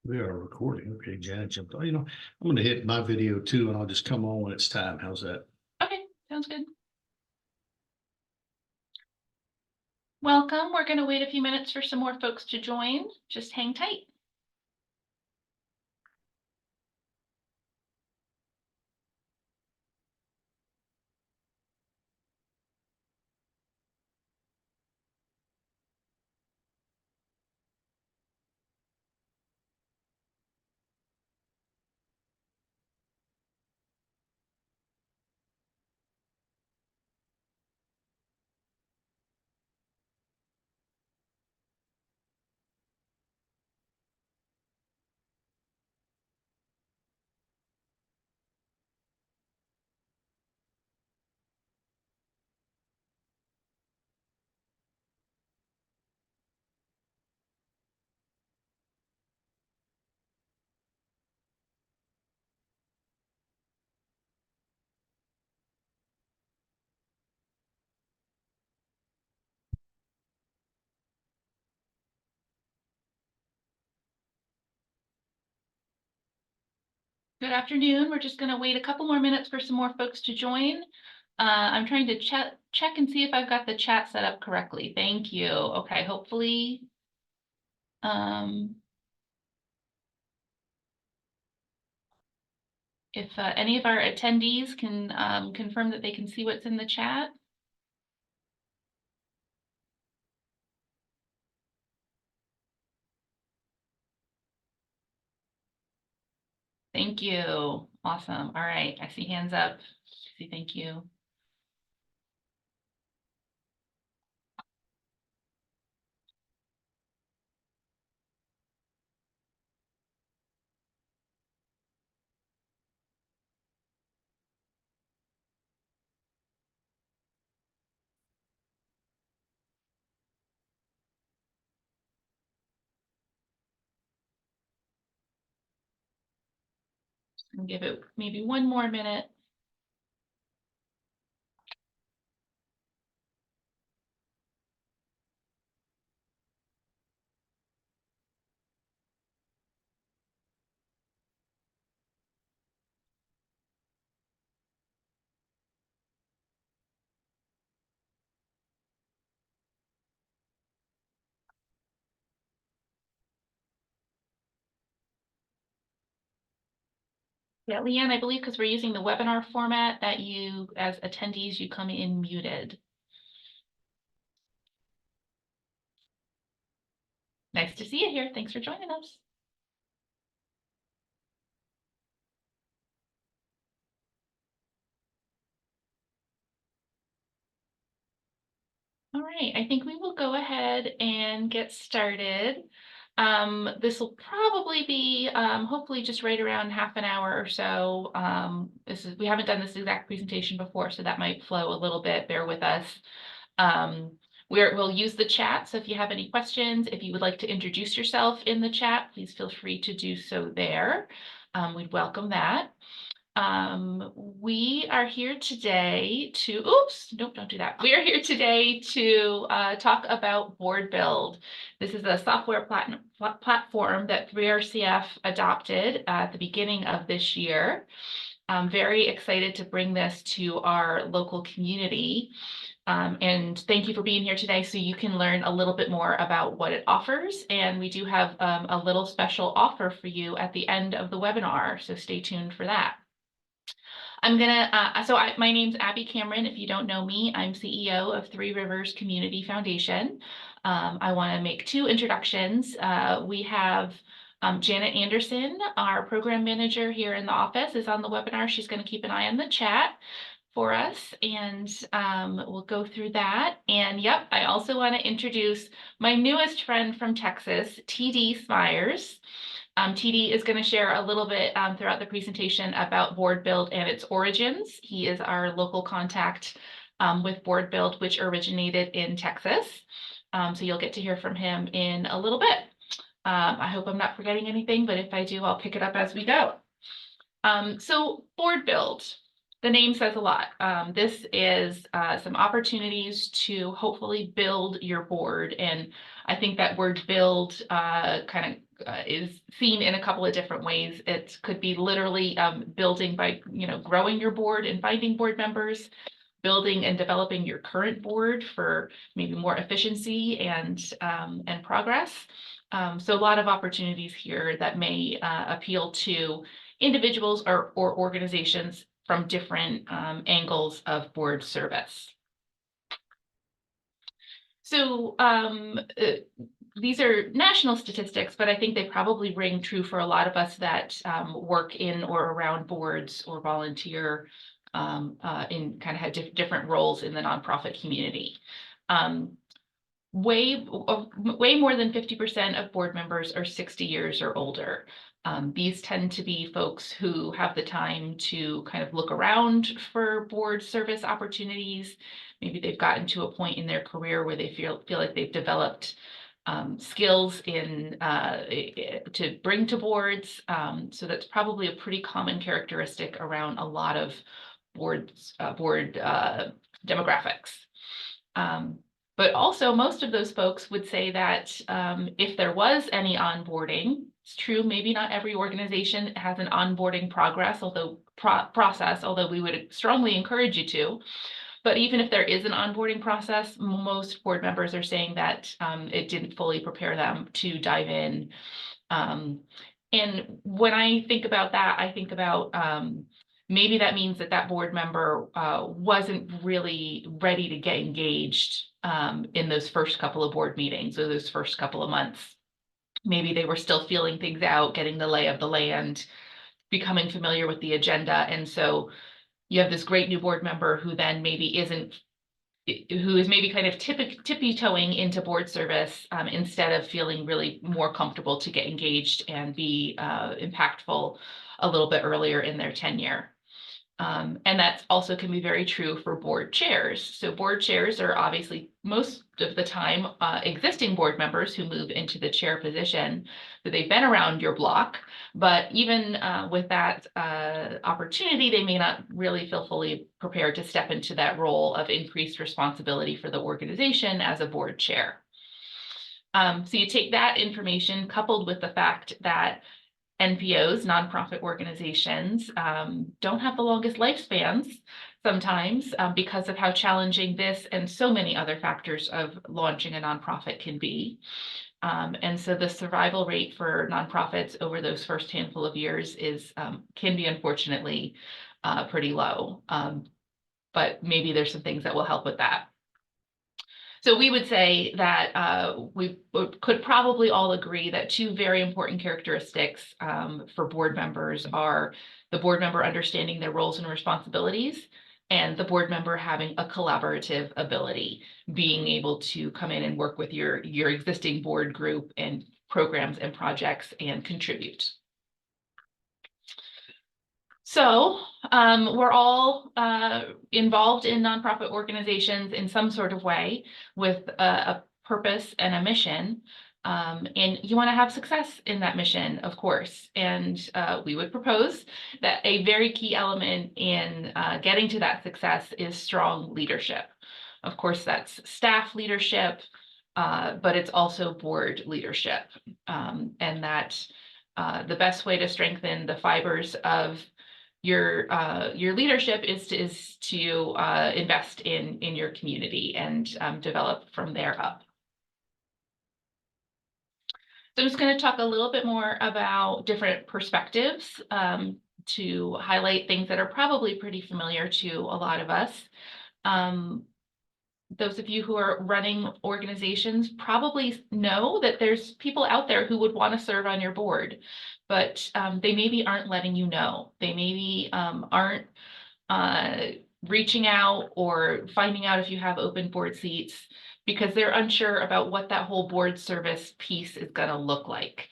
We are recording. Okay, Janet jumped on. I'm going to hit my video too, and I'll just come on when it's time. How's that? Okay, sounds good. Welcome. We're going to wait a few minutes for some more folks to join. Just hang tight. Good afternoon. We're just going to wait a couple more minutes for some more folks to join. I'm trying to check and see if I've got the chat set up correctly. Thank you. Okay, hopefully. If any of our attendees can confirm that they can see what's in the chat. Thank you. Awesome. All right. I see hands up. Thank you. I'll give it maybe one more minute. Yeah, Leanne, I believe because we're using the webinar format that you, as attendees, you come in muted. Nice to see you here. Thanks for joining us. All right, I think we will go ahead and get started. This will probably be hopefully just right around half an hour or so. We haven't done this exact presentation before, so that might flow a little bit. Bear with us. We'll use the chat, so if you have any questions, if you would like to introduce yourself in the chat, please feel free to do so there. We'd welcome that. We are here today to, oops, nope, don't do that. We are here today to talk about BoardBuild. This is a software platform that 3RCF adopted at the beginning of this year. I'm very excited to bring this to our local community. And thank you for being here today so you can learn a little bit more about what it offers. And we do have a little special offer for you at the end of the webinar, so stay tuned for that. My name's Abby Cameron. If you don't know me, I'm CEO of Three Rivers Community Foundation. I want to make two introductions. We have Janet Anderson, our program manager here in the office, is on the webinar. She's going to keep an eye on the chat for us, and we'll go through that. And yep, I also want to introduce my newest friend from Texas, TD Smyers. TD is going to share a little bit throughout the presentation about BoardBuild and its origins. He is our local contact with BoardBuild, which originated in Texas. So you'll get to hear from him in a little bit. I hope I'm not forgetting anything, but if I do, I'll pick it up as we go. So BoardBuild, the name says a lot. This is some opportunities to hopefully build your board. And I think that word build kind of is seen in a couple of different ways. It could be literally building by, growing your board and finding board members, building and developing your current board for maybe more efficiency and progress. So a lot of opportunities here that may appeal to individuals or organizations from different angles of board service. So these are national statistics, but I think they probably ring true for a lot of us that work in or around boards or volunteer in kind of have different roles in the nonprofit community. Way more than 50% of board members are 60 years or older. These tend to be folks who have the time to kind of look around for board service opportunities. Maybe they've gotten to a point in their career where they feel like they've developed skills to bring to boards. So that's probably a pretty common characteristic around a lot of board demographics. But also most of those folks would say that if there was any onboarding, it's true, maybe not every organization has an onboarding process, although we would strongly encourage you to. But even if there is an onboarding process, most board members are saying that it didn't fully prepare them to dive in. And when I think about that, I think about maybe that means that board member wasn't really ready to get engaged in those first couple of board meetings or those first couple of months. Maybe they were still feeling things out, getting the lay of the land, becoming familiar with the agenda. And so you have this great new board member who then maybe who is maybe kind of tippy-toeing into board service instead of feeling really more comfortable to get engaged and be impactful a little bit earlier in their tenure. And that also can be very true for board chairs. So board chairs are obviously most of the time existing board members who move into the chair position. So they've been around your block, but even with that opportunity, they may not really feel fully prepared to step into that role of increased responsibility for the organization as a board chair. So you take that information coupled with the fact that NPOs, nonprofit organizations, don't have the longest lifespans sometimes because of how challenging this and so many other factors of launching a nonprofit can be. And so the survival rate for nonprofits over those first handful of years can be unfortunately pretty low. But maybe there's some things that will help with that. So we would say that we could probably all agree that two very important characteristics for board members are the board member understanding their roles and responsibilities and the board member having a collaborative ability, being able to come in and work with your existing board group and programs and projects and contribute. So we're all involved in nonprofit organizations in some sort of way with a purpose and a mission. And you want to have success in that mission, of course. And we would propose that a very key element in getting to that success is strong leadership. Of course, that's staff leadership, but it's also board leadership. And that the best way to strengthen the fibers of your leadership is to invest in your community and develop from there up. So I'm just going to talk a little bit more about different perspectives to highlight things that are probably pretty familiar to a lot of us. Those of you who are running organizations probably know that there's people out there who would want to serve on your board, but they maybe aren't letting you know. They maybe aren't reaching out or finding out if you have open board seats because they're unsure about what that whole board service piece is going to look like.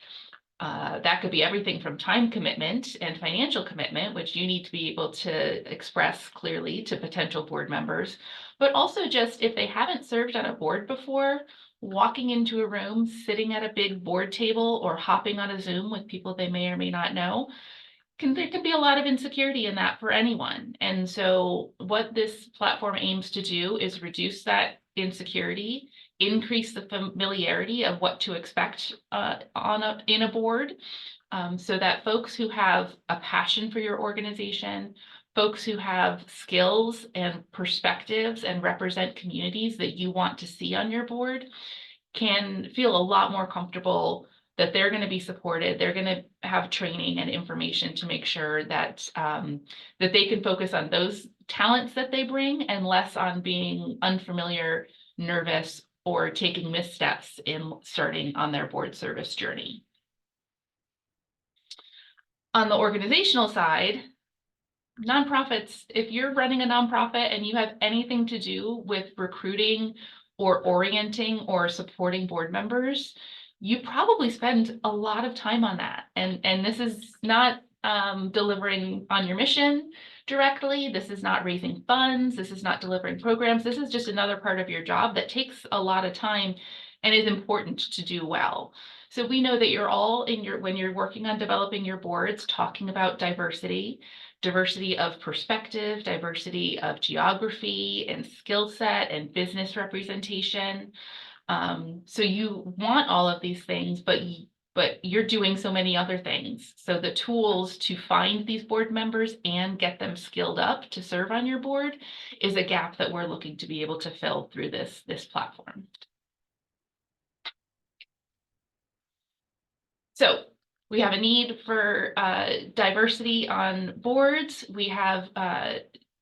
That could be everything from time commitment and financial commitment, which you need to be able to express clearly to potential board members, but also just if they haven't served on a board before, walking into a room, sitting at a big board table or hopping on a Zoom with people they may or may not know, there can be a lot of insecurity in that for anyone. And so what this platform aims to do is reduce that insecurity, increase the familiarity of what to expect in a board, so that folks who have a passion for your organization, folks who have skills and perspectives and represent communities that you want to see on your board can feel a lot more comfortable that they're going to be supported. They're going to have training and information to make sure that that they can focus on those talents that they bring and less on being unfamiliar, nervous, or taking missteps in starting on their board service journey. On the organizational side, nonprofits, if you're running a nonprofit and you have anything to do with recruiting or orienting or supporting board members, you probably spend a lot of time on that. And this is not delivering on your mission directly. This is not raising funds. This is not delivering programs. This is just another part of your job that takes a lot of time and is important to do well. So we know that you're all when you're working on developing your boards, talking about diversity of perspective, diversity of geography and skill set and business representation. So you want all of these things, but you're doing so many other things. So the tools to find these board members and get them skilled up to serve on your board is a gap that we're looking to be able to fill through this platform. So we have a need for diversity on boards. We have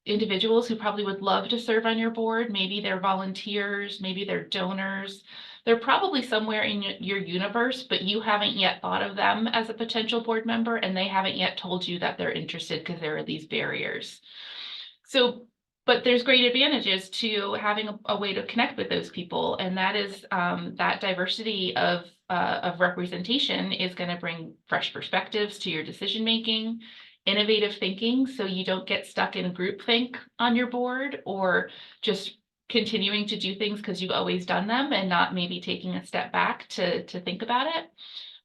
individuals who probably would love to serve on your board. Maybe they're volunteers, maybe they're donors. They're probably somewhere in your universe, but you haven't yet thought of them as a potential board member, and they haven't yet told you that they're interested because there are these barriers. So, but there's great advantages to having a way to connect with those people, and that is that diversity of representation is going to bring fresh perspectives to your decision making, innovative thinking, so you don't get stuck in groupthink on your board or just continuing to do things because you've always done them and not maybe taking a step back to think about it,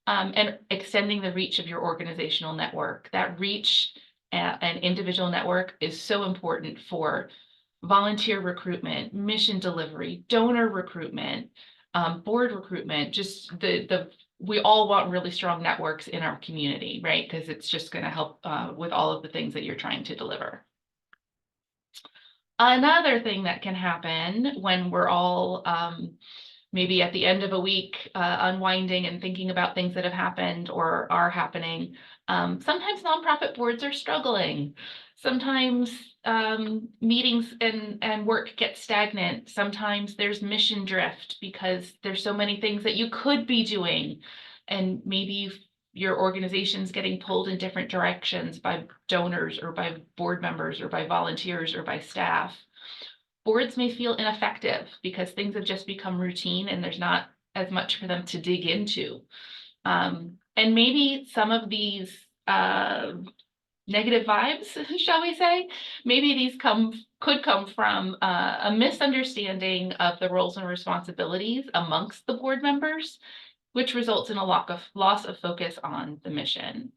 and extending the reach of your organizational network. That reach and individual network is so important for volunteer recruitment, mission delivery, donor recruitment, board recruitment. Just we all want really strong networks in our community, right? Because it's just going to help with all of the things that you're trying to deliver. Another thing that can happen when we're all maybe at the end of a week unwinding and thinking about things that have happened or are happening, sometimes nonprofit boards are struggling. Sometimes meetings and work get stagnant. Sometimes there's mission drift because there's so many things that you could be doing, and maybe your organization's getting pulled in different directions by donors or by board members or by volunteers or by staff. Boards may feel ineffective because things have just become routine and there's not as much for them to dig into. And maybe some of these negative vibes, shall we say, maybe these could come from a misunderstanding of the roles and responsibilities amongst the board members, which results in a loss of focus on the mission.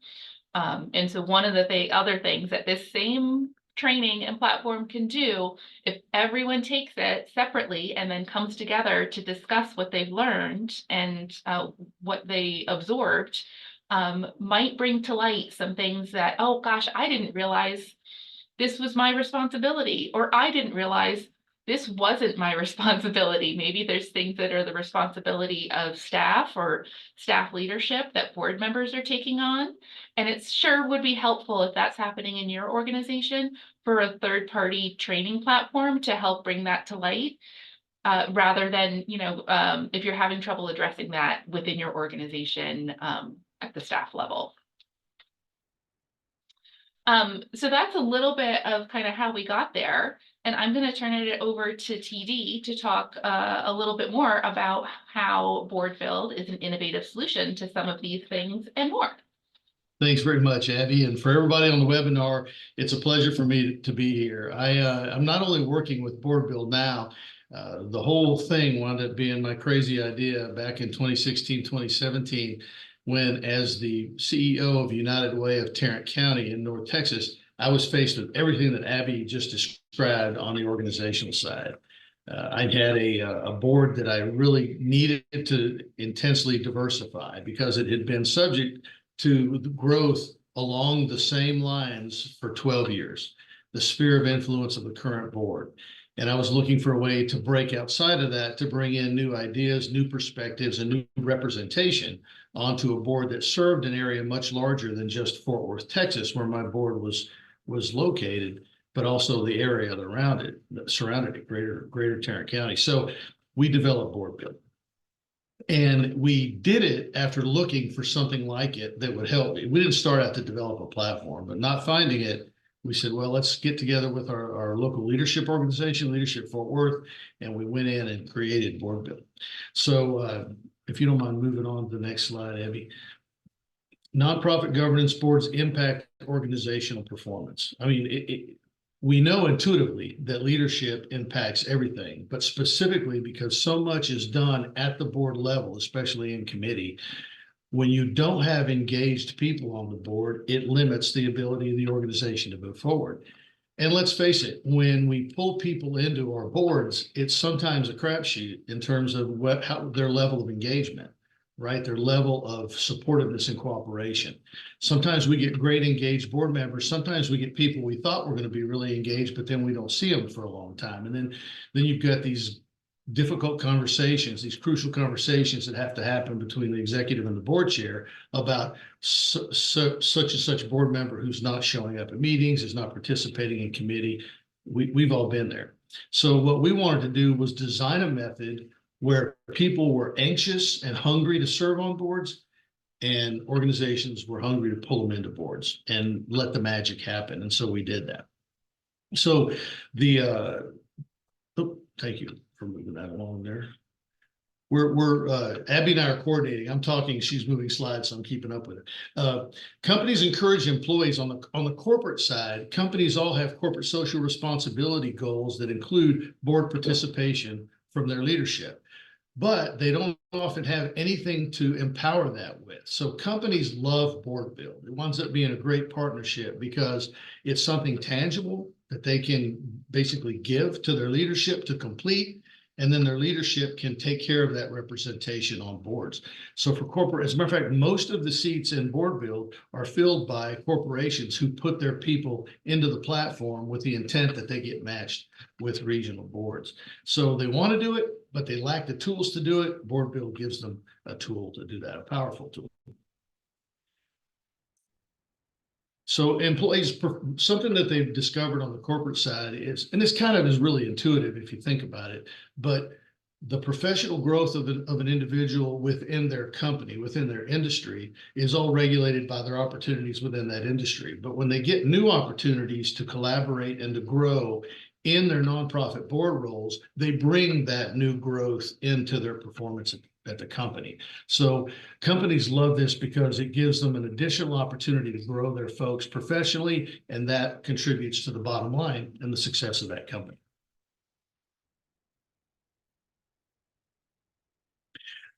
And so one of the other things that this same training and platform can do, if everyone takes it separately and then comes together to discuss what they've learned and what they absorbed, might bring to light some things that, oh gosh, I didn't realize this was my responsibility, or I didn't realize this wasn't my responsibility. Maybe there's things that are the responsibility of staff or staff leadership that board members are taking on. And it sure would be helpful if that's happening in your organization for a third-party training platform to help bring that to light, rather than, if you're having trouble addressing that within your organization at the staff level. So that's a little bit of kind of how we got there. And I'm going to turn it over to TD to talk a little bit more about how BoardBuild is an innovative solution to some of these things and more. Thanks very much, Abby. And for everybody on the webinar, it's a pleasure for me to be here. I'm not only working with BoardBuild now, the whole thing wound up being my crazy idea back in 2016, 2017, when as the CEO of United Way of Tarrant County in North Texas, I was faced with everything that Abby just described on the organizational side. I had a board that I really needed to intensely diversify because it had been subject to growth along the same lines for 12 years, the sphere of influence of the current board. And I was looking for a way to break outside of that, to bring in new ideas, new perspectives, and new representation onto a board that served an area much larger than just Fort Worth, Texas, where my board was located, but also the area around it, that surrounded it, greater Tarrant County. So we developed BoardBuild. And we did it after looking for something like it that would help. We didn't start out to develop a platform, but not finding it, we said, well, let's get together with our local leadership organization, Leadership Fort Worth, and we went in and created BoardBuild. So if you don't mind moving on to the next slide, Abby. Nonprofit governance boards impact organizational performance. I mean, we know intuitively that leadership impacts everything, but specifically because so much is done at the board level, especially in committee, when you don't have engaged people on the board, it limits the ability of the organization to move forward. And let's face it, when we pull people into our boards, it's sometimes a crapshoot in terms of how their level of engagement, right? Their level of supportiveness and cooperation. Sometimes we get great engaged board members. Sometimes we get people we thought were going to be really engaged, but then we don't see them for a long time. And then you've got these difficult conversations, these crucial conversations that have to happen between the executive and the board chair about such and such board member who's not showing up at meetings, is not participating in committee. We've all been there. So what we wanted to do was design a method where people were anxious and hungry to serve on boards, and organizations were hungry to pull them into boards and let the magic happen. And so we did that. So thank you for moving that along there. We're Abby and I are coordinating. I'm talking, she's moving slides, so I'm keeping up with it. Companies encourage employees on the corporate side. Companies all have corporate social responsibility goals that include board participation from their leadership, but they don't often have anything to empower that with. So companies love BoardBuild. It winds up being a great partnership because it's something tangible that they can basically give to their leadership to complete, and then their leadership can take care of that representation on boards. So for corporate, as a matter of fact, most of the seats in BoardBuild are filled by corporations who put their people into the platform with the intent that they get matched with regional boards. So they want to do it, but they lack the tools to do it. BoardBuild gives them a tool to do that, a powerful tool. So employees, something that they've discovered on the corporate side is, and this kind of is really intuitive if you think about it, but the professional growth of an individual within their company, within their industry, is all regulated by their opportunities within that industry. But when they get new opportunities to collaborate and to grow in their nonprofit board roles, they bring that new growth into their performance at the company. So companies love this because it gives them an additional opportunity to grow their folks professionally, and that contributes to the bottom line and the success of that company.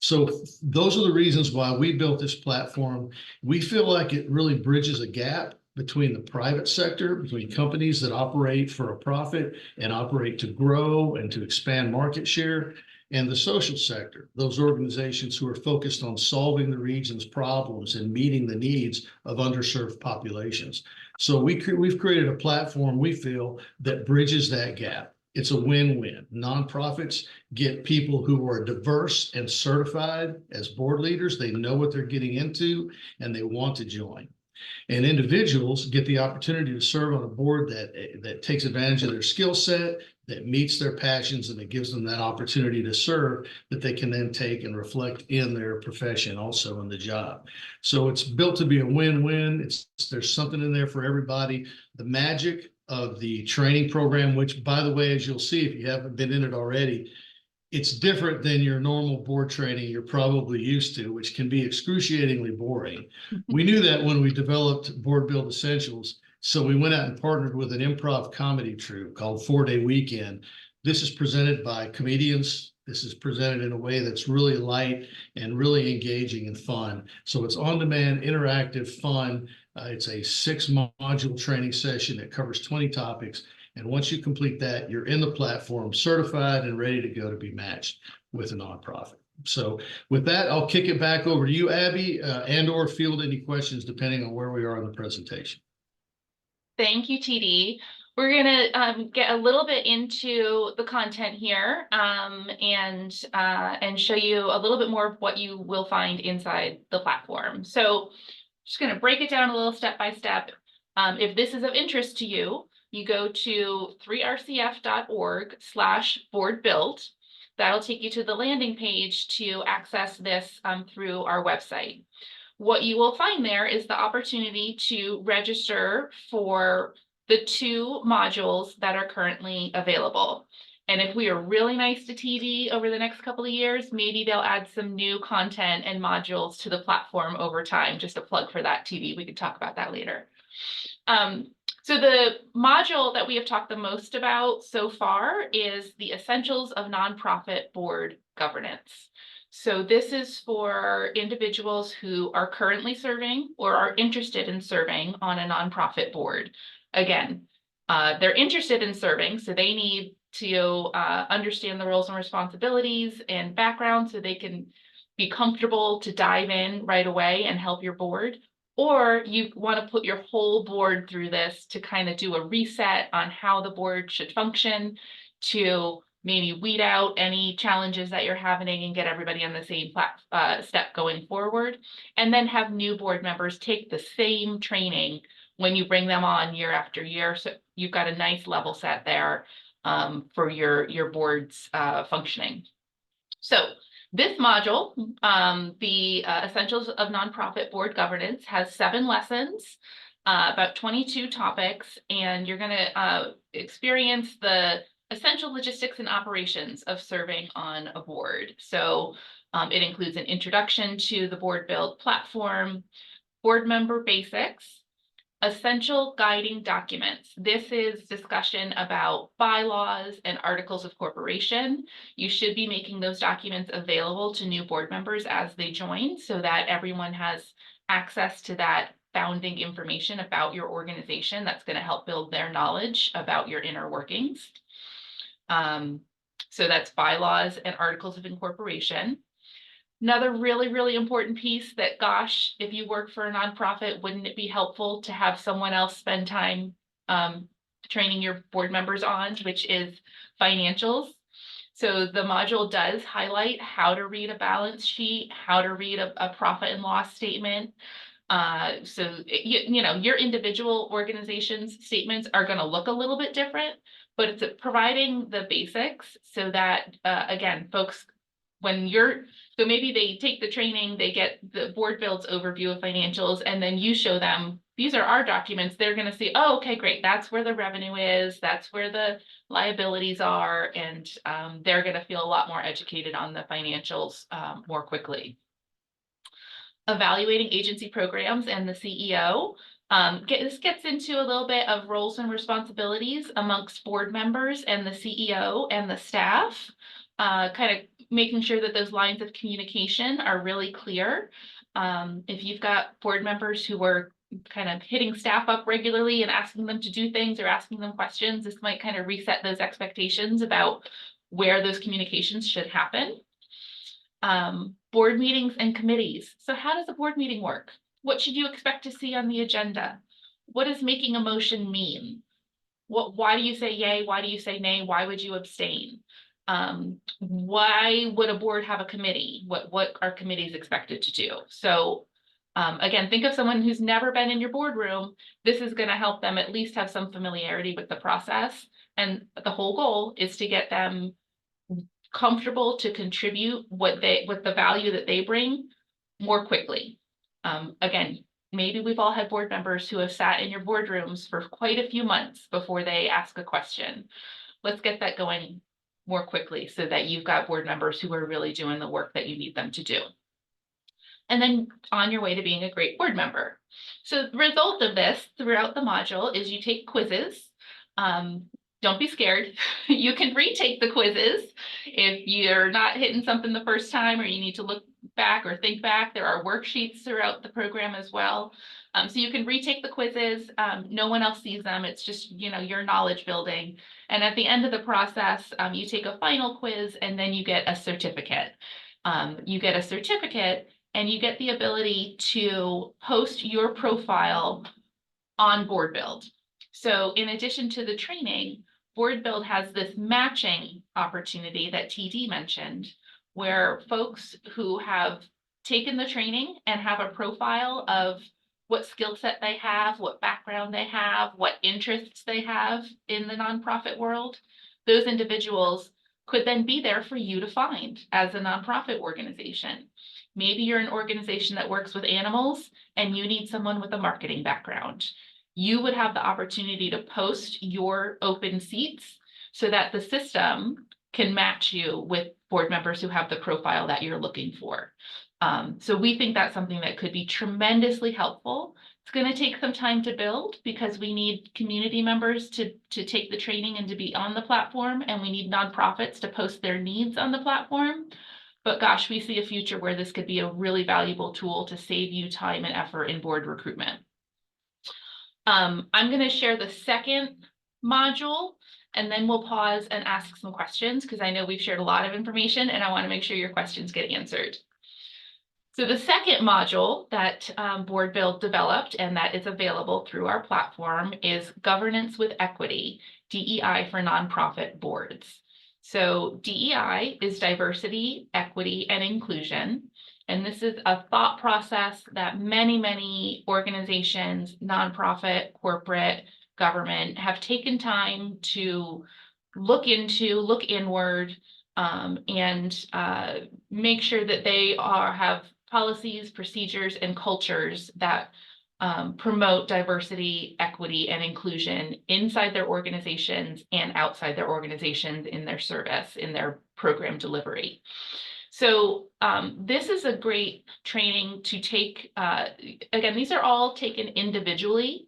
So those are the reasons why we built this platform. We feel like it really bridges a gap between the private sector, between companies that operate for a profit and operate to grow and to expand market share, and the social sector, those organizations who are focused on solving the region's problems and meeting the needs of underserved populations. So we've created a platform, we feel, that bridges that gap. It's a win-win. Nonprofits get people who are diverse and certified as board leaders. They know what they're getting into and they want to join. And individuals get the opportunity to serve on a board that takes advantage of their skill set, that meets their passions, and that gives them that opportunity to serve that they can then take and reflect in their profession, also in the job. So it's built to be a win-win. There's something in there for everybody. The magic of the training program, which, by the way, as you'll see if you haven't been in it already, it's different than your normal board training you're probably used to, which can be excruciatingly boring. We knew that when we developed BoardBuild Essentials. So we went out and partnered with an improv comedy troupe called 4-Day Weekend. This is presented by comedians. This is presented in a way that's really light and really engaging and fun. So it's on-demand, interactive, fun. It's a 6-module training session that covers 20 topics. And once you complete that, you're in the platform, certified and ready to go to be matched with a nonprofit. So with that, I'll kick it back over to you, Abby, and/or field any questions depending on where we are in the presentation. Thank you, TD. We're gonna get a little bit into the content here and show you a little bit more of what you will find inside the platform. So just gonna break it down a little step by step. If this is of interest to you, you go to 3rcf.org/BoardBuild. That'll take you to the landing page to access this through our website. What you will find there is the opportunity to register for the 2 modules that are currently available. And if we are really nice to TD over the next couple of years, maybe they'll add some new content and modules to the platform over time. Just a plug for that, TD. We could talk about that later. So the module that we have talked the most about so far is the Essentials of Nonprofit Board Governance. So this is for individuals who are currently serving or are interested in serving on a nonprofit board. Again, they're interested in serving, so they need to understand the roles and responsibilities and background so they can be comfortable to dive in right away and help your board. Or you want to put your whole board through this to kind of do a reset on how the board should function, to maybe weed out any challenges that you're having and get everybody on the same step going forward. And then have new board members take the same training when you bring them on year after year. So you've got a nice level set there for your board's functioning. So this module, the Essentials of Nonprofit Board Governance, has 7 lessons, about 22 topics, and you're going to experience the essential logistics and operations of serving on a board. So it includes an introduction to the BoardBuild platform, board member basics, essential guiding documents. This is discussion about bylaws and articles of corporation. You should be making those documents available to new board members as they join so that everyone has access to that founding information about your organization that's going to help build their knowledge about your inner workings. So that's bylaws and articles of incorporation. Another really, really important piece that, gosh, if you work for a nonprofit, wouldn't it be helpful to have someone else spend time training your board members on, which is financials. So the module does highlight how to read a balance sheet, how to read a profit and loss statement. So you know, your individual organization's statements are going to look a little bit different, but it's providing the basics so that, again, folks, so maybe they take the training, they get the BoardBuild's overview of financials, and then you show them, these are our documents. They're going to see, oh, okay, great. That's where the revenue is. That's where the liabilities are. And they're going to feel a lot more educated on the financials more quickly. Evaluating agency programs and the CEO. This gets into a little bit of roles and responsibilities amongst board members and the CEO and the staff, kind of making sure that those lines of communication are really clear. If you've got board members who are kind of hitting staff up regularly and asking them to do things or asking them questions, this might kind of reset those expectations about where those communications should happen. Board meetings and committees. So how does a board meeting work? What should you expect to see on the agenda? What does making a motion mean? Why do you say yay? Why do you say nay? Why would you abstain? Why would a board have a committee? What are committees expected to do? So again, think of someone who's never been in your boardroom. This is going to help them at least have some familiarity with the process. And the whole goal is to get them comfortable to contribute with the value that they bring more quickly. Again, maybe we've all had board members who have sat in your boardrooms for quite a few months before they ask a question. Let's get that going more quickly so that you've got board members who are really doing the work that you need them to do. And then on your way to being a great board member. So the result of this throughout the module is you take quizzes. Don't be scared. You can retake the quizzes if you're not hitting something the first time or you need to look back or think back. There are worksheets throughout the program as well. So you can retake the quizzes. No one else sees them. It's just, your knowledge building. And at the end of the process, you take a final quiz and then you get a certificate. And you get the ability to post your profile on BoardBuild. So in addition to the training, BoardBuild has this matching opportunity that TD mentioned, where folks who have taken the training and have a profile of what skill set they have, what background they have, what interests they have in the nonprofit world, those individuals could then be there for you to find as a nonprofit organization. Maybe you're an organization that works with animals and you need someone with a marketing background. You would have the opportunity to post your open seats so that the system can match you with board members who have the profile that you're looking for. So we think that's something that could be tremendously helpful. It's going to take some time to build because we need community members to take the training and to be on the platform, and we need nonprofits to post their needs on the platform. But gosh, we see a future where this could be a really valuable tool to save you time and effort in board recruitment. I'm going to share the second module, and then we'll pause and ask some questions because I know we've shared a lot of information and I want to make sure your questions get answered. So the second module that BoardBuild developed and that is available through our platform is Governance with Equity, DEI for Nonprofit Boards. So DEI is diversity, equity, and inclusion. And this is a thought process that many organizations, nonprofit, corporate, government have taken time to look inward, and make sure that they have policies, procedures, and cultures that promote diversity, equity, and inclusion inside their organizations and outside their organizations in their service, in their program delivery. So this is a great training to take. Again, these are all taken individually.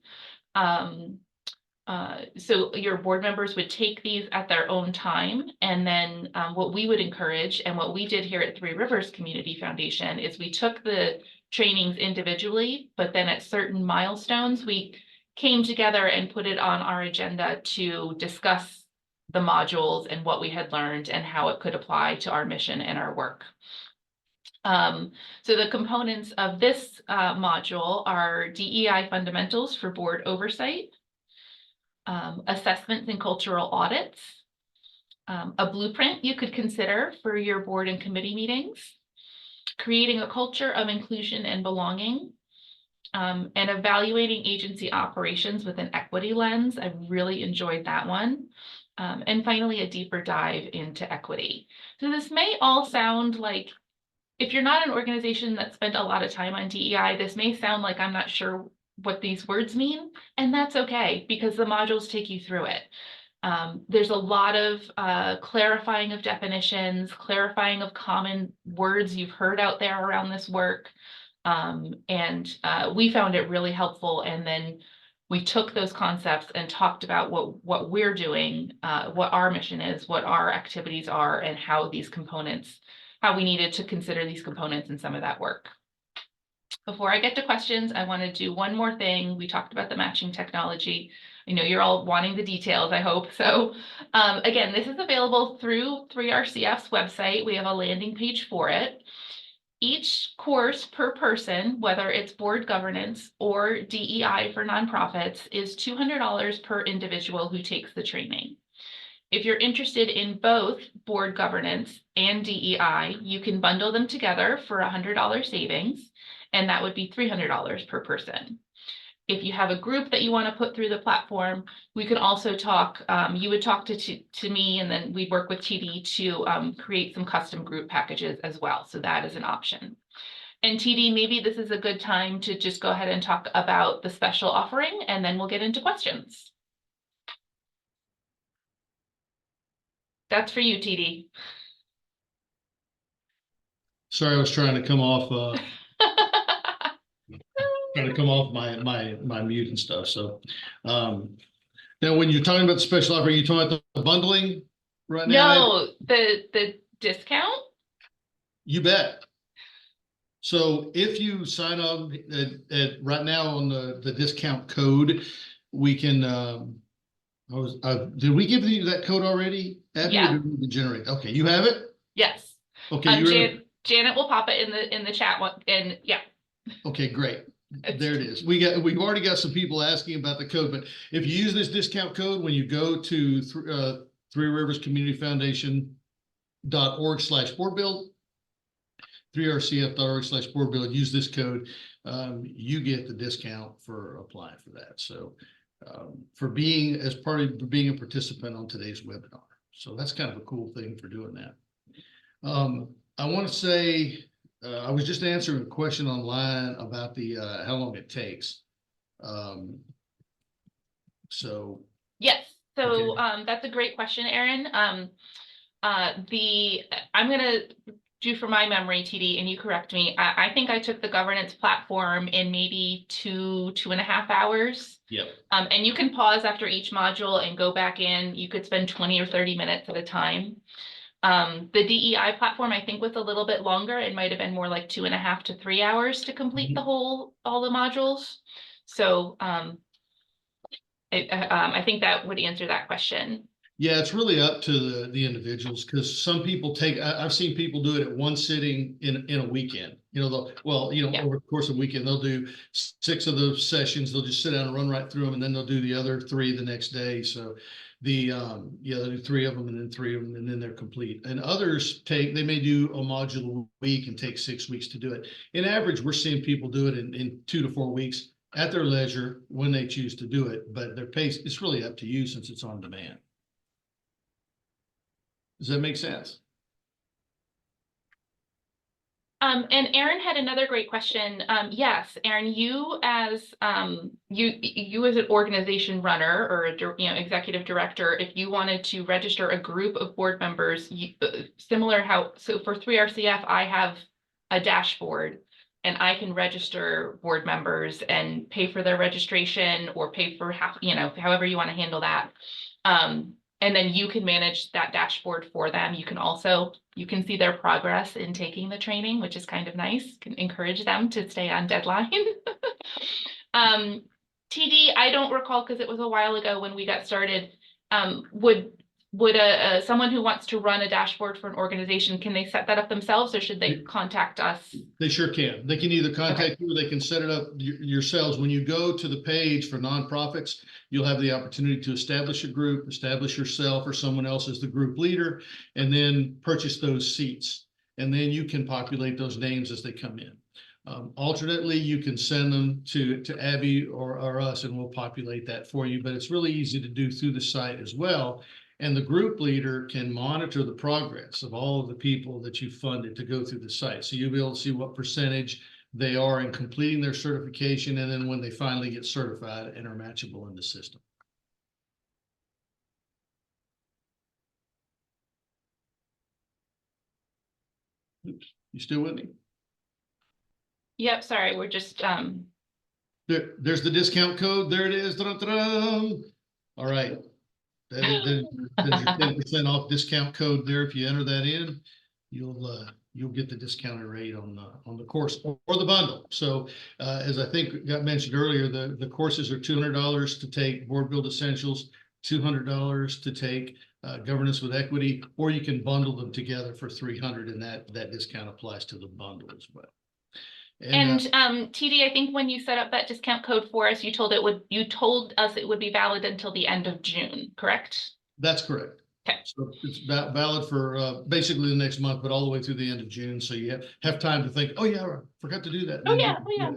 So your board members would take these at their own time. And then what we would encourage and what we did here at Three Rivers Community Foundation is we took the trainings individually, but then at certain milestones, we came together and put it on our agenda to discuss the modules and what we had learned and how it could apply to our mission and our work. So the components of this module are DEI fundamentals for board oversight, assessments and cultural audits, a blueprint you could consider for your board and committee meetings, creating a culture of inclusion and belonging, and evaluating agency operations with an equity lens. I really enjoyed that one. And finally, a deeper dive into equity. So this may all sound like, if you're not an organization that spent a lot of time on DEI, this may sound like I'm not sure what these words mean, and that's okay because the modules take you through it. There's a lot of clarifying of definitions, clarifying of common words you've heard out there around this work. And we found it really helpful. And then we took those concepts and talked about what we're doing, what our mission is, what our activities are, and how these components, how we needed to consider these components in some of that work. Before I get to questions, I want to do one more thing. We talked about the matching technology. I know you're all wanting the details, I hope. So again, this is available through 3RCF's website. We have a landing page for it. Each course per person, whether it's board governance or DEI for nonprofits, is $200 per individual who takes the training. If you're interested in both board governance and DEI, you can bundle them together for $100 savings, and that would be $300 per person. If you have a group that you want to put through the platform, we could also talk, you would talk to me, and then we'd work with TD to create some custom group packages as well. So that is an option. And TD, maybe this is a good time to just go ahead and talk about the special offering, and then we'll get into questions. That's for you, TD. Sorry, I was trying to come off my mute and stuff. So now when you're talking about the special offer, you talking about the bundling right now? No, the discount. You bet. So if you sign up right now on the discount code, we can, did we give you that code already, Abby, or Yeah, did we generate? Okay, you have it? yes. Okay, you're, Janet will pop it in the chat and yeah. okay, great. There it is. We've already got some people asking about the code, but if you use this discount code, when you go to Three Rivers Community Foundation.org/BoardBuild, 3rcf.org/BoardBuild, use this code, you get the discount for applying for that. So for being as part of being a participant on today's webinar. So that's kind of a cool thing for doing that. I want to say, I was just answering a question online about the how long it takes. So Yes, so okay. that's a great question, Erin. I'm gonna do from my memory, TD, and you correct me. I think I took the governance platform in maybe 2.5 hours. Yep. And you can pause after each module and go back in. You could spend 20 or 30 minutes at a time. The DEI platform, I think, was a little bit longer. It might have been more like 2.5 to 3 hours to complete all the modules. So I think that would answer that question. Yeah, it's really up to the individuals, because some people I've seen people do it at one sitting in a weekend. You know, Yeah. over the course of a weekend, they'll do 6 of those sessions. They'll just sit down and run right through them, and then they'll do the other 3 the next day. So they'll do 3 of them and then 3 of them, and then they're complete. And others they may do a module a week and take 6 weeks to do it. In average, we're seeing people do it in 2 to 4 weeks at their leisure when they choose to do it. But their pace, it's really up to you since it's on demand. Does that make sense? And Erin had another great question. Yes, Erin, you as you as an organization runner or executive director, if you wanted to register a group of board members, similar so for 3RCF, I have a dashboard and I can register board members and pay for their registration or pay for however you want to handle that. And then you can manage that dashboard for them. You can see their progress in taking the training, which is kind of nice. Can encourage them to stay on deadline. TD, I don't recall because it was a while ago when we got started. Would someone who wants to run a dashboard for an organization, can they set that up themselves, or should they contact us? They sure can. They can either contact you or they can set it up yourselves. When you go to the page for nonprofits, you'll have the opportunity to establish a group, establish yourself or someone else as the group leader, and then purchase those seats. And then you can populate those names as they come in. Alternately, you can send them to Abby or us, and we'll populate that for you. But it's really easy to do through the site as well. And the group leader can monitor the progress of all of the people that you funded to go through the site. So you'll be able to see what percentage they are in completing their certification, and then when they finally get certified and are matchable in the system. Oops, you still with me? Yep, sorry, we're just There's the discount code. There it is. Dun-dun-dun-dun. All right. There's your 10% off discount code there. If you enter that in, you'll get the discounted rate on the course or the bundle. So as I think got mentioned earlier, the courses are $200 to take BoardBuild Essentials, $200 to take Governance with Equity, or you can bundle them together for $300, and that discount applies to the bundle as well. And TD, I think when you set up that discount code for us, you told us it would be valid until the end of June, correct? That's correct. Okay. So it's valid for basically the next month, but all the way through the end of June. So you have time to think, oh yeah, I forgot to do that. Oh yeah, oh yeah.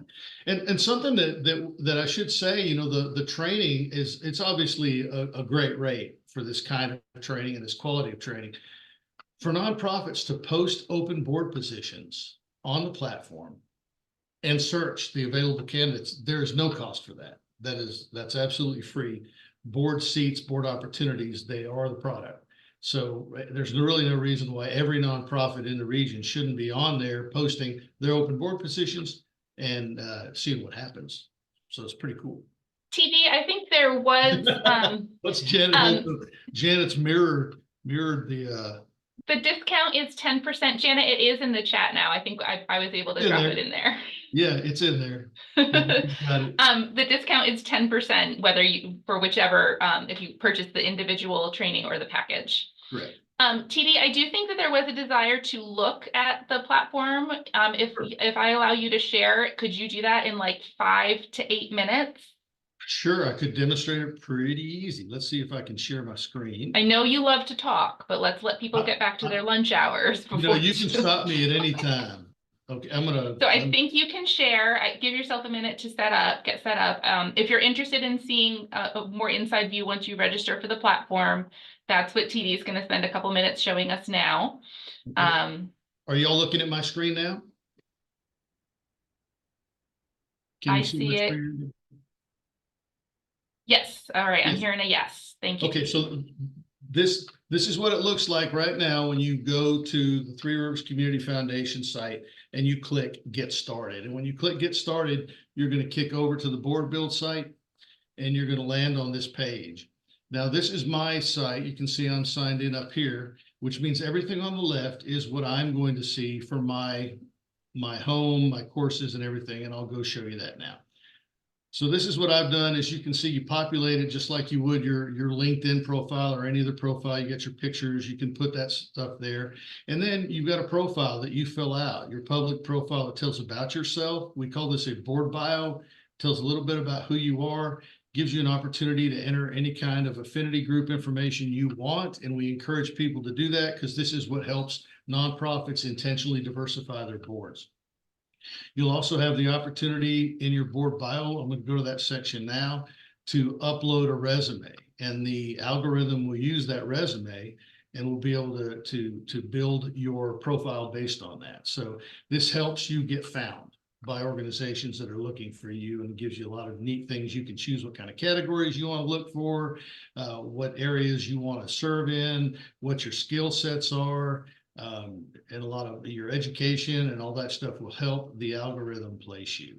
And something that I should say, the training it's obviously a great rate for this kind of training and this quality of training. For nonprofits to post open board positions on the platform and search the available candidates, there is no cost for that. That's absolutely free. Board seats, board opportunities, they are the product. So there's really no reason why every nonprofit in the region shouldn't be on there posting their open board positions and seeing what happens. So it's pretty cool. TD, I think there was What's Janet? Janet's mirrored the The discount is 10%. Janet, it is in the chat now. I think I was able to In drop there. it in there. Yeah, it's in there. You got it. The discount is 10%, whether you, for whichever, if you purchase the individual training or the package. Correct. TD, I do think that there was a desire to look at the platform. Sure. If I allow you to share, could you do that in like 5 to 8 minutes? Sure, I could demonstrate it pretty easy. Let's see if I can share my screen. I know you love to talk, but let's let people get back to their lunch hours before. You can stop me at any time. Okay, So I think you can share. Give yourself a minute to get set up. If you're interested in seeing a more inside view once you register for the platform, that's what TD is going to spend a couple minutes showing us now. Are y'all looking at my screen now? Can you I see see my it. screen? Yes. All right. I'm Yes. hearing a yes. Thank you. Okay, TD. so this is what it looks like right now when you go to the Three Rivers Community Foundation site and you click Get Started. And when you click Get Started, you're going to kick over to the BoardBuild site and you're going to land on this page. Now, this is my site. You can see I'm signed in up here, which means everything on the left is what I'm going to see for my home, my courses and everything. And I'll go show you that now. So this is what I've done. As you can see, you populate it just like you would your LinkedIn profile or any other profile. You get your pictures, you can put that stuff there. And then you've got a profile that you fill out, your public profile that tells about yourself. We call this a board bio, tells a little bit about who you are, gives you an opportunity to enter any kind of affinity group information you want. And we encourage people to do that because this is what helps nonprofits intentionally diversify their boards. You'll also have the opportunity in your board bio, I'm going to go to that section now, to upload a resume. And the algorithm will use that resume and will be able to build your profile based on that. So this helps you get found by organizations that are looking for you and gives you a lot of neat things. You can choose what kind of categories you want to look for, what areas you want to serve in, what your skill sets are. And a lot of your education and all that stuff will help the algorithm place you.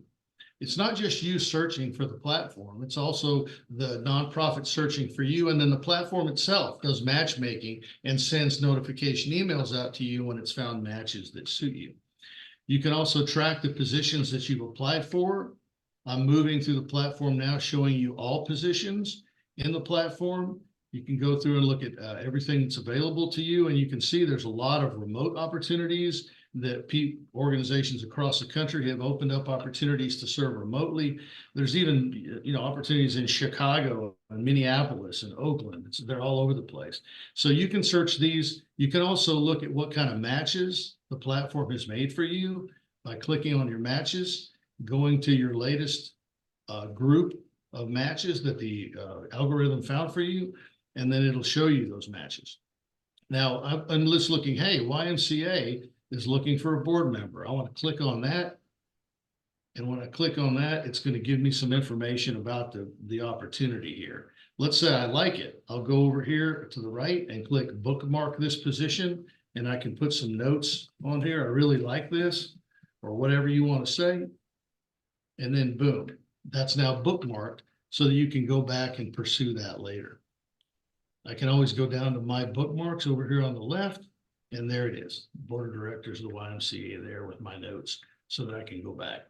It's not just you searching for the platform, it's also the nonprofit searching for you. And then the platform itself does matchmaking and sends notification emails out to you when it's found matches that suit you. You can also track the positions that you've applied for. I'm moving through the platform now, showing you all positions in the platform. You can go through and look at everything that's available to you, and you can see there's a lot of remote opportunities that organizations across the country have opened up opportunities to serve remotely. There's even opportunities in Chicago and Minneapolis and Oakland. They're all over the place. So you can search these. You can also look at what kind of matches the platform has made for you by clicking on your matches, going to your latest group of matches that the algorithm found for you, and then it'll show you those matches. Now, I'm just looking, hey, YMCA is looking for a board member. I want to click on that. And when I click on that, it's going to give me some information about the opportunity here. Let's say I like it. I'll go over here to the right and click bookmark this position, and I can put some notes on here. I really like this, or whatever you want to say. And then boom, that's now bookmarked so that you can go back and pursue that later. I can always go down to my bookmarks over here on the left, and there it is. Board of Directors of the YMCA there with my notes so that I can go back.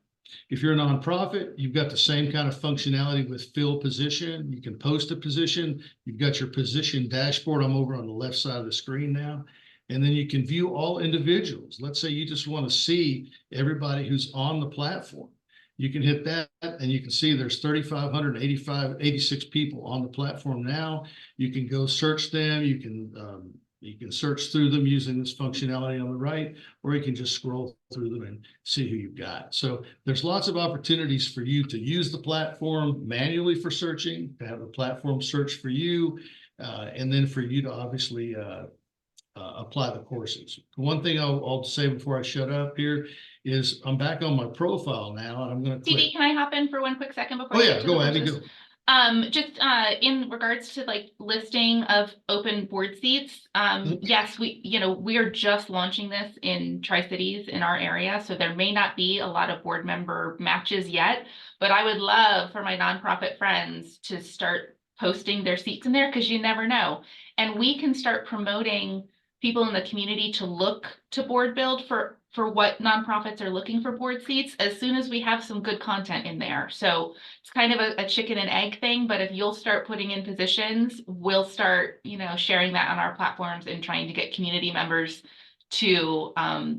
If you're a nonprofit, you've got the same kind of functionality with fill position. You can post a position. You've got your position dashboard. I'm over on the left side of the screen now. And then you can view all individuals. Let's say you just want to see everybody who's on the platform. You can hit that and you can see there's 3,586 people on the platform now. You can go search them. You can search through them using this functionality on the right, or you can just scroll through them and see who you've got. So there's lots of opportunities for you to use the platform manually for searching, to have the platform search for you, and then for you to obviously apply the courses. One thing I'll say before I shut up here is I'm back on my profile now, and I'm going to click. TD, can I hop in for 1 quick second before? Oh yeah, go ahead and go. Just in regards to like listing of open board seats, yes, we are just launching this in Tri-Cities in our area, so there may not be a lot of board member matches yet, but I would love for my nonprofit friends to start posting their seats in there because you never know. And we can start promoting people in the community to look to BoardBuild for what nonprofits are looking for board seats as soon as we have some good content in there. So it's kind of a chicken and egg thing, but if you'll start putting in positions, we'll start, sharing that on our platforms and trying to get community members to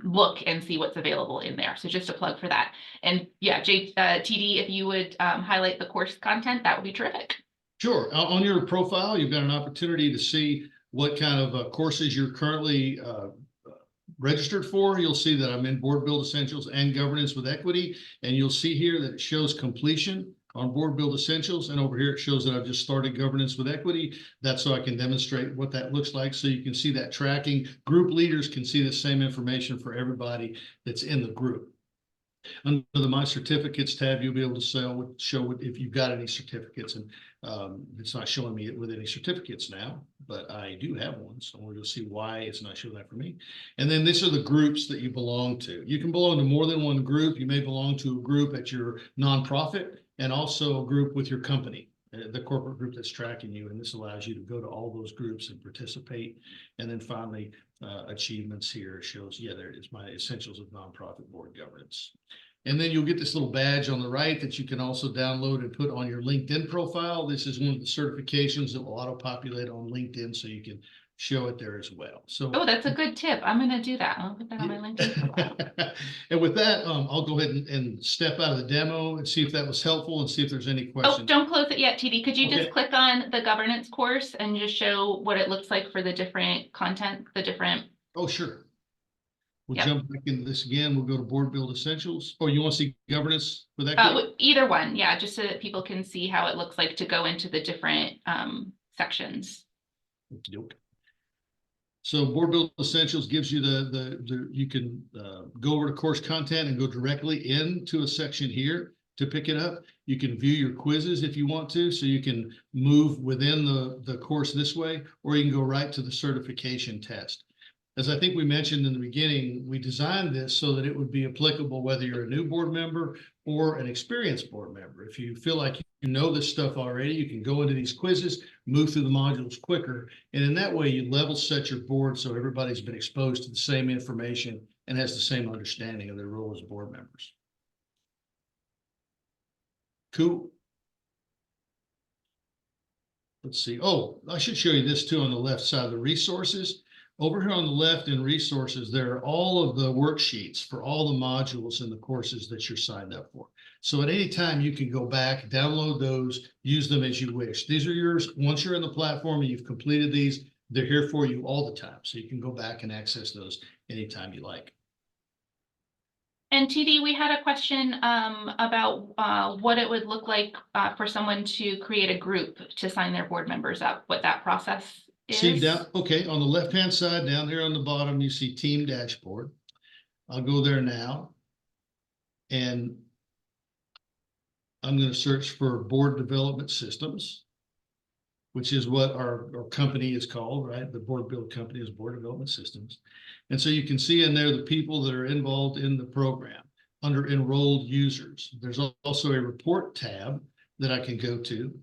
look and see what's available in there. So just a plug for that. And yeah, TD, if you would highlight the course content, that would be terrific. Sure. On your profile, you've got an opportunity to see what kind of courses you're currently registered for. You'll see that I'm in BoardBuild Essentials and Governance with Equity, and you'll see here that it shows completion on BoardBuild Essentials, and over here it shows that I've just started Governance with Equity. That's so I can demonstrate what that looks like, so you can see that tracking. Group leaders can see the same information for everybody that's in the group. Under the My Certificates tab, you'll be able to show if you've got any certificates, and it's not showing me with any certificates now, but I do have one, so we'll see why it's not showing that for me. And then these are the groups that you belong to. You can belong to more than one group. You may belong to a group at your nonprofit and also a group with your company, the corporate group that's tracking you, and this allows you to go to all those groups and participate. And then finally, achievements here shows, yeah, there it is, my Essentials of Nonprofit Board Governance. And then you'll get this little badge on the right that you can also download and put on your LinkedIn profile. This is one of the certifications that will auto-populate on LinkedIn, so you can show it there as well. So, oh, that's a good tip. I'm going to do that. I'll put that on my LinkedIn profile. And with that, I'll go ahead and step out of the demo and see if that was helpful and see if there's any questions. Oh, don't close it yet, TD. Could you Okay. just click on the governance course and just show what it looks like for the different content, the different. Oh, sure. We'll Yep. jump back into this again. We'll go to BoardBuild Essentials. Oh, you want to see governance with equity? Either one, yeah, just so that people can see how it looks like to go into the different sections. Okey-doke. So BoardBuild Essentials gives you you can go over to course content and go directly into a section here to pick it up. You can view your quizzes if you want to, so you can move within the course this way, or you can go right to the certification test. As I think we mentioned in the beginning, we designed this so that it would be applicable whether you're a new board member or an experienced board member. If you feel like you know this stuff already, you can go into these quizzes, move through the modules quicker, and in that way you level set your board so everybody's been exposed to the same information and has the same understanding of their role as board members. Cool. Let's see. Oh, I should show you this too on the left side, the resources. Over here on the left in resources, there are all of the worksheets for all the modules and the courses that you're signed up for. So at any time you can go back, download those, use them as you wish. These are yours. Once you're in the platform and you've completed these, they're here for you all the time. So you can go back and access those anytime you like. And TD, we had a question about what it would look like for someone to create a group to sign their board members up, what that process is. See down, okay, on the left-hand side, down here on the bottom, you see Team Dashboard. I'll go there now. And I'm going to search for Board Development Systems, which is what our company is called, right? The BoardBuild company is Board Development Systems. And so you can see in there the people that are involved in the program. Under Enrolled Users, there's also a Report tab that I can go to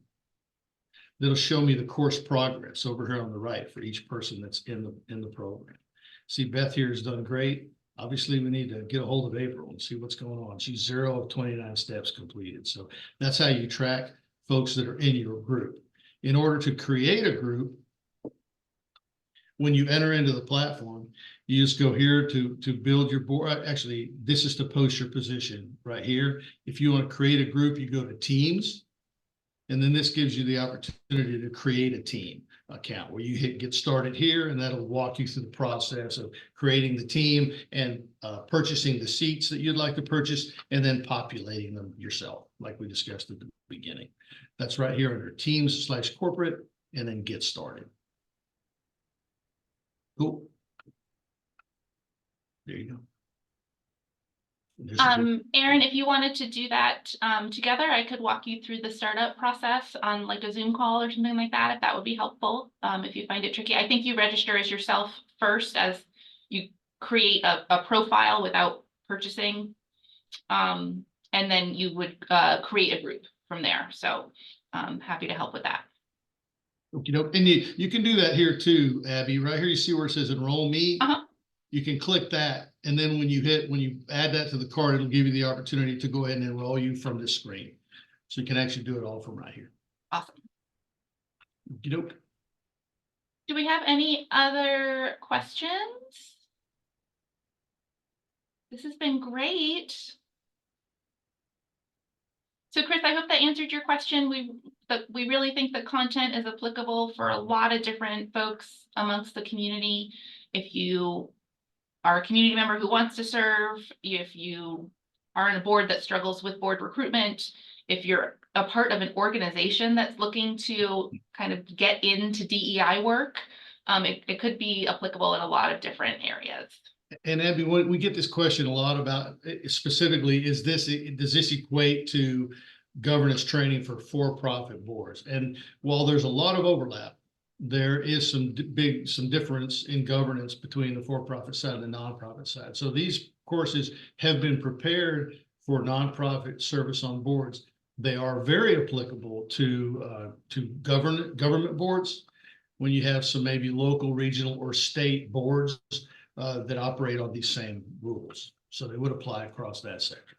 that'll show me the course progress over here on the right for each person that's in the program. See, Beth here has done great. Obviously, we need to get a hold of April and see what's going on. She's 0 of 29 steps completed. So that's how you track folks that are in your group. In order to create a group, when you enter into the platform, you just go here to build your board. Actually, this is to post your position right here. If you want to create a group, you go to Teams. And then this gives you the opportunity to create a team account where you hit get started here, and that'll walk you through the process of creating the team and purchasing the seats that you'd like to purchase, and then populating them yourself, like we discussed at the beginning. That's right here under Teams/Corporate, and then Get Started. Cool. There you go. Aaron, if you wanted to do that together, I could walk you through the startup process on like a Zoom call or something like that, if that would be helpful. If you find it tricky, I think you register as yourself first as you create a profile without purchasing. And then you would create a group from there. So happy to help with that. You know, and you can do that here too, Abby. Right here, you see where it says enroll me. You can click that, and then when you add that to the cart, it'll give you the opportunity to go ahead and enroll you from this screen. So you can actually do it all from right here. Awesome. Okey-doke. Do we have any other questions? This has been great. So Chris, I hope that answered your question. We really think the content is applicable for a lot of different folks amongst the community. If you are a community member who wants to serve, if you are on a board that struggles with board recruitment, if you're a part of an organization that's looking to kind of get into DEI work, it could be applicable in a lot of different areas. And Abby, we get this question a lot about specifically, does this equate to governance training for for-profit boards? And while there's a lot of overlap, there is some difference in governance between the for-profit side and the nonprofit side. So these courses have been prepared for nonprofit service on boards. They are very applicable to government boards when you have some maybe local, regional, or state boards that operate on these same rules. So they would apply across that sector.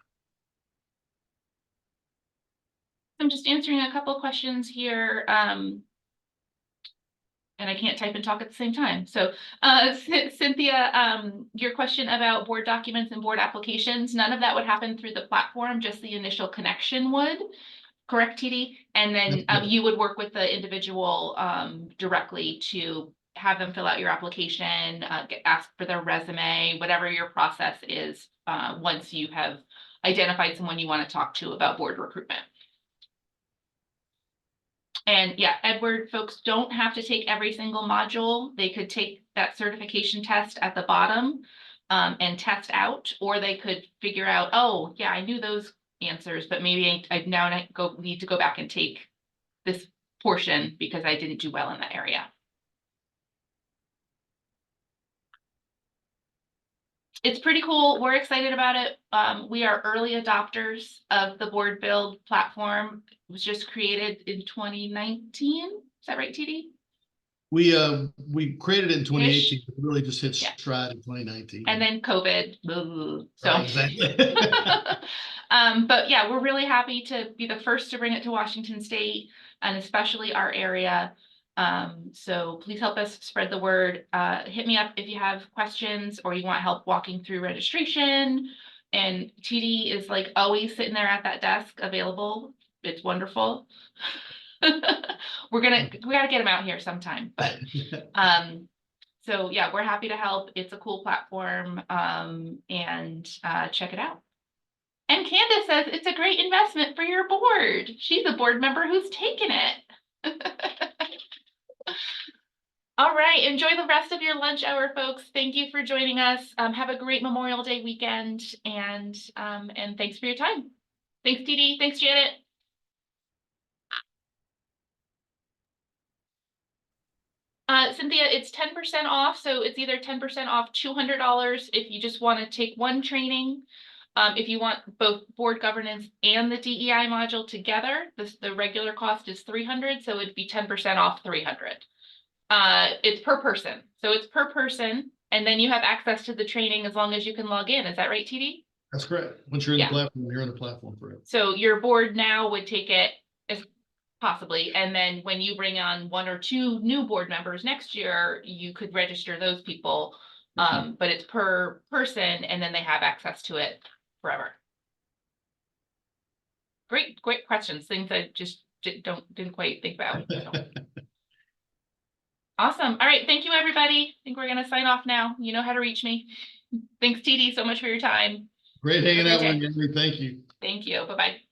I'm just answering a couple of questions here. And I can't type and talk at the same time. So Cynthia, your question about board documents and board applications, none of that would happen through the platform, just the initial connection would. Correct, TD? And then you would work with the individual directly to have them fill out your application, ask for their resume, whatever your process is once you have identified someone you want to talk to about board recruitment. And yeah, Edward, folks don't have to take every single module. They could take that certification test at the bottom and test out, or they could figure out, oh yeah, I knew those answers, but maybe I now need to go back and take this portion because I didn't do well in that area. It's pretty cool. We're excited about it. We are early adopters of the BoardBuild platform. It was just created in 2019. Is that right, TD? We created it in 2018, but really just hit stride in 2019. And then COVID. So right, exactly. But yeah, we're really happy to be the first to bring it to Washington State and especially our area. So please help us spread the word. Hit me up if you have questions or you want help walking through registration. And TD is like always sitting there at that desk available. It's wonderful. We gotta get him out here sometime. But so yeah, we're happy to help. It's a cool platform and check it out. And Candace says it's a great investment for your board. She's a board member who's taken it. All right, enjoy the rest of your lunch hour, folks. Thank you for joining us. Have a great Memorial Day weekend, and thanks for your time. Thanks, TD. Thanks, Janet. Cynthia, it's 10% off, so it's either 10% off $200 if you just want to take one training. If you want both board governance and the DEI module together, the regular cost is $300, so it'd be 10% off $300. It's per person. So it's per person, and then you have access to the training as long as you can log in. Is that right, TD? That's correct. Once you're in the platform, you're in the platform for it. So your board now would take it as possibly, and then when you bring on 1 or 2 new board members next year, you could register those people. But it's per person, and then they have access to it forever. Great questions. Things I just didn't quite think about. So. Awesome. All right. Thank you, everybody. I think we're going to sign off now. You know how to reach me. Thanks, TD, so much for your time. Great hanging out with you. Thank you. Thank you. Bye-bye.